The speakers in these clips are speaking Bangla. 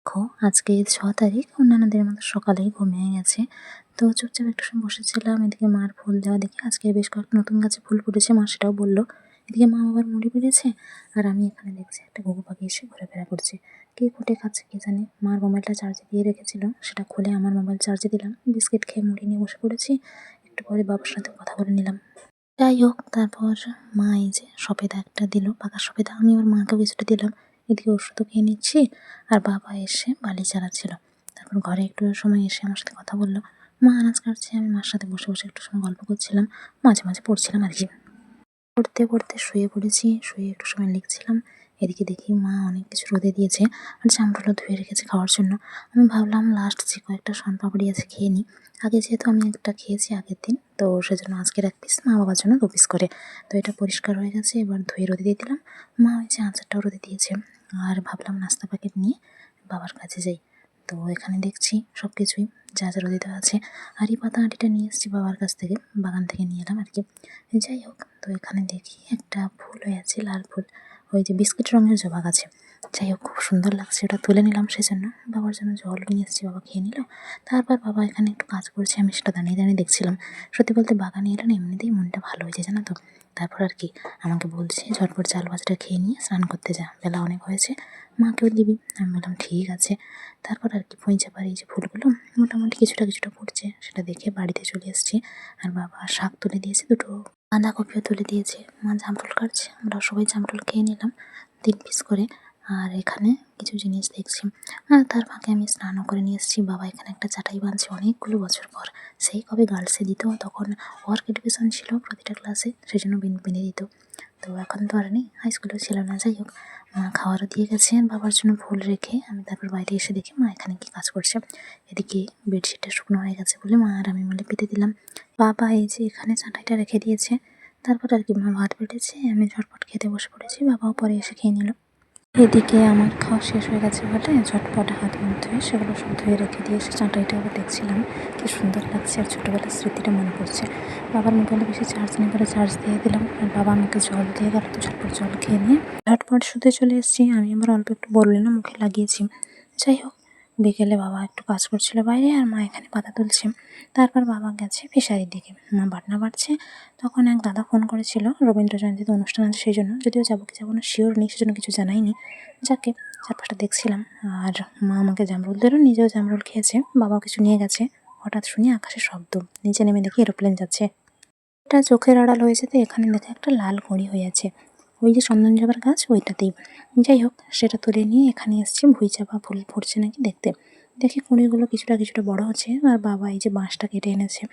দেখো আজকে ৬ তারিখ অন্যান্যদের মতো সকালেই ঘুমিয়ে গেছে। তো চুপচাপ একটু সময় বসেছিলাম, এদিকে মার ফুল দেওয়া দেখি আজকে বেশ কয়েকটা নতুন গাছে ফুল ফুটেছে, মা সেটাও বললো। এদিকে মা আবার মুড়ি বেড়েছে, আর আমি এখানে দেখছি একটা ঘুঘু পাখি এসে ঘোরাফেরা করছে। কে খুঁটে খাচ্ছে কে জানে। মার মোবাইলটা চার্জে দিয়ে রেখেছিল, সেটা খুলে আমার মোবাইল চার্জে দিলাম, বিস্কিট খেয়ে মুড়ি নিয়ে বসে পড়েছি। একটু পরে বাবার সাথে কথা বলে নিলাম। যাই হোক, তারপর মা এই যে সবেদা একটা দিল, পাকা সবেদা, আমি আমার মাকেও কিছুটা দিলাম। এদিকে ওষুধও খেয়ে নিচ্ছি, আর বাবা এসে বালি চালাচ্ছিল। তারপর ঘরে একটু সময় এসে আমার সাথে কথা বললো। মা আনাজ কাটছে, আমি মার সাথে বসে বসে একটু সময় গল্প করছিলাম, মাঝে মাঝে পড়ছিলাম আর কি। পড়তে পড়তে শুয়ে পড়েছি, শুয়ে একটু সময় লিখছিলাম। এদিকে দেখি মা অনেক কিছু রোদে দিয়েছে, আর জামরুলও ধুয়ে রেখেছে খাওয়ার জন্য। আমি ভাবলাম লাস্ট যে কয়েকটা শনপাপড়ি আছে খেয়ে নিই। আগে যেহেতু আমি একটা খেয়েছি আগের দিন, তো সেজন্য আজকের 1 পিস, মা বাবার জন্য 2 পিস করে। তো এটা পরিষ্কার হয়ে গেছে, এবার ধুয়ে রোদে দিয়ে দিলাম। মা ওই যে আচারটাও রোদে দিয়েছে। আর ভাবলাম নাস্তা প্যাকেট নিয়ে বাবার কাছে যাই। তো এখানে দেখছি সব কিছুই যা যা রোদে দেওয়া আছে। আর এই পাতা আঁটিটা নিয়ে এসেছি বাবার কাছ থেকে, বাগান থেকে নিয়ে এলাম আর কি। যাই হোক, তো এখানে দেখি একটা ফুল হয়ে আছে, লাল ফুল, ওই যে বিস্কিট রঙের জবা গাছে। যাই হোক, খুব সুন্দর লাগছে, ওটা তুলে নিলাম। সেজন্য বাবার জন্য জল নিয়ে এসেছি, বাবা খেয়ে নিল। তারপর বাবা এখানে একটু কাজ করছে, আমি সেটা দাঁড়িয়ে দাঁড়িয়ে দেখছিলাম। সত্যি বলতে বাগানে এলে না এমনিতেই মনটা ভালো হয়েছে জানো তো। তারপর আর কি আমাকে বলছে ঝটপট চাল ভাজাটা খেয়ে নিয়ে স্নান করতে যা, বেলা অনেক হয়েছে, মাকেও দিবি। আমি বললাম ঠিক আছে। তারপর আর কি পয়সা পাড়ি এই যে ফুলগুলো মোটামুটি কিছুটা কিছুটা ফুটছে, সেটা দেখে বাড়িতে চলে এসেছি। আর বাবা শাক তুলে দিয়েছে দুটো, বাঁধাকপিও তুলে দিয়েছে, মা জামরুল কাটছে, আমরা সবাই জামরুল খেয়ে নিলাম 3 পিস করে। আর এখানে কিছু জিনিস দেখছি। আর তার ফাঁকে আমি স্নানও করে নিয়ে এসেছি। বাবা এখানে একটা চাটাই বাঁধছে অনেকগুলো বছর পর, সেই কবে গার্লসে দিত, তখন ওয়ার্ক এডুকেশন ছিল প্রতিটা ক্লাসে, সেই জন্য বেঁধে দিত। তো এখন তো আর নেই, হাই স্কুলেও ছিল না। যাই হোক, মা খাওয়ারও দিয়ে গেছে, বাবার জন্য ফুল রেখে আমি তারপর বাইরে এসে দেখি মা এখানে কি কাজ করছে। এদিকে বেডশিটটা শুকনো হয়ে গেছে বলে মা আর আমি মিলে পেতে দিলাম। বাবা এই যে এখানে চাটাইটা রেখে দিয়েছে। তারপর আর কি মা ভাত বেড়েছে, আমি ঝটপট খেতে বসে পড়েছি, বাবাও পরে এসে খেয়ে নিল। এদিকে আমার খাওয়া শেষ হয়ে গেছে বলে ঝটপট হাত মুখ ধুয়ে সেগুলো সব ধুয়ে রেখে দিয়ে এসে চাটাইটা আবার দেখছিলাম, কি সুন্দর লাগছে। আর ছোটোবেলার স্মৃতিটা মনে পড়ছে। বাবার মোবাইলে বেশি চার্জ নেই বলে চার্জ দিয়ে দিলাম, আর বাবা আমাকে জল দিয়ে গেল, তো ঝটপট জল খেয়ে নিয়ে ঝটপট শুতে চলে এসেছি। আমি আমার অল্প একটু বরলিনা মুখে লাগিয়েছি। যাই হোক, বিকেলে বাবা একটু কাজ করছিল বাইরে, আর মা এখানে পাতা তুলছে। তারপর বাবা গেছে ফিশারির দিকে, মা বাটনা বাটছে। তখন এক দাদা ফোন করেছিল, রবীন্দ্র জয়ন্তীতে অনুষ্ঠান আছে সেই জন্য, যদিও যাবো কি যাবো না শিওর নেই, সেজন্য কিছু জানাইনি। যাকে চারপাশটা দেখছিলাম। আর মা আমাকে জামরুল দিল, নিজেও জামরুল খেয়েছে, বাবাও কিছু নিয়ে গেছে। হঠাৎ শুনি আকাশে শব্দ, নিচে নেমে দেখি এরোপ্লেন যাচ্ছে। এটা চোখের আড়াল হয়েছে, তো এখানে দেখে একটা লাল ঘড়ি হয়ে আছে, ওই যে চন্দন জবার গাছ ওইটাতেই। যাই হোক, সেটা তুলে নিয়ে এখানে এসেছি, ভুঁই চাপা ফুল ফুটছে নাকি দেখতে। দেখি কুঁড়িগুলো কিছুটা কিছুটা বড় হচ্ছে, আর বাবা এই যে বাঁশটা কেটে এনেছে।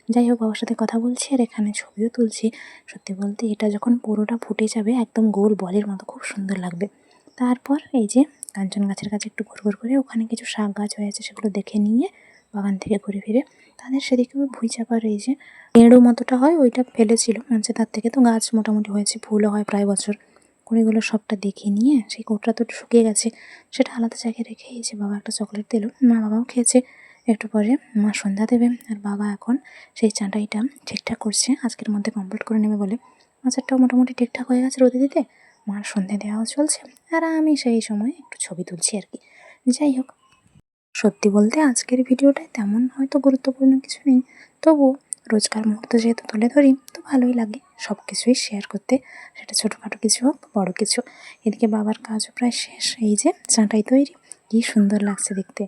যাই হোক, বাবার সাথে কথা বলছি আর এখানে ছবিও তুলছি। সত্যি বলতে এটা যখন পুরোটা ফুটে যাবে একদম গোল বলের মতো, খুব সুন্দর লাগবে। তারপর এই যে কাঞ্চন গাছের কাছে একটু ঘুরঘুর করে ওখানে কিছু শাক গাছ হয়েছে, সেগুলো দেখে নিয়ে বাগান থেকে ঘুরে ফিরে তাদের সেদিকেও ভুঁই চাপার এই যে এঁড়ো মতোটা হয় ওইটা ফেলেছিল মঞ্চে, তার থেকে তো গাছ মোটামুটি হয়েছে, ফুলও হয় প্রায় বছর। কুড়িগুলো সবটা দেখে নিয়ে সেই কোটটা তো শুকিয়ে গেছে, সেটা আলাদা জায়গায় রেখে এই যে বাবা একটা চকলেট দিল, মা বাবাও খেয়েছে। একটু পরে মা সন্ধ্যা দেবে, আর বাবা এখন সেই চাটাইটা ঠিকঠাক করছে, আজকের মধ্যে কমপ্লিট করে নেবে বলে। আচারটাও মোটামুটি ঠিকঠাক হয়ে গেছে রোদে দিতে, মার সন্ধ্যে দেওয়াও চলছে, আর আমি সেই সময় একটু ছবি তুলছি আর কি। যাই হোক, সত্যি বলতে আজকের ভিডিওটায় তেমন হয়তো গুরুত্বপূর্ণ কিছু নেই, তবুও রোজকার মুহূর্ত যেহেতু তুলে ধরি, তো ভালোই লাগে সব কিছুই শেয়ার করতে, সেটা ছোটোখাটো কিছু হোক বড় কিছু। এদিকে বাবার কাজও প্রায় শেষ, এই যে চাটাই তৈরি, কী সুন্দর লাগছে দেখতে।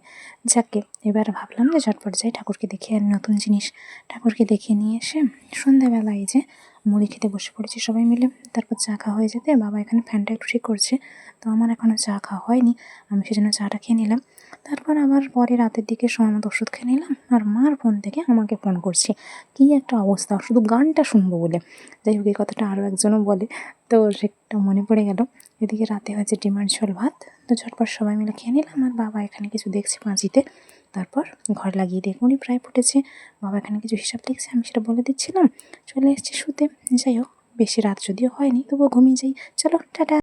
যাকে এবার ভাবলাম যে ঝটপট যাই ঠাকুরকে দেখে, আর নতুন জিনিস ঠাকুরকে দেখে নিয়ে এসে সন্ধ্যাবেলা এই যে মুড়ি খেতে বসে পড়েছি সবাই মিলে। তারপর চা খাওয়া হয়ে যেতে বাবা এখানে ফ্যানটা একটু ঠিক করছে, তো আমার এখনও চা খাওয়া হয়নি, আমি সেজন্য চাটা খেয়ে নিলাম। তারপর আবার পরে রাতের দিকে সময় মতো ওষুধ খেয়ে নিলাম, আর মার ফোন থেকে আমাকে ফোন করছে, কী একটা অবস্থা, শুধু গানটা শুনবো বলে। যাই হোক, এই কথাটা আরও একজনও বলে, তো সেটা মনে পড়ে গেল। এদিকে রাতে হয়েছে ডিমের ঝোল ভাত, তো ঝটপট সবাই মিলে খেয়ে নিলাম। আর বাবা এখানে কিছু দেখছে পাঁচিতে, তারপর ঘর লাগিয়ে দিয়ে মুড়ি প্রায় ফুটেছে, বাবা এখানে কিছু হিসাব লিখছে, আমি সেটা বলে দিচ্ছিলাম। চলে এসেছি শুতে। যাই হোক, বেশি রাত যদিও হয়নি, তবুও ঘুমিয়ে যাই। চলো টাটা।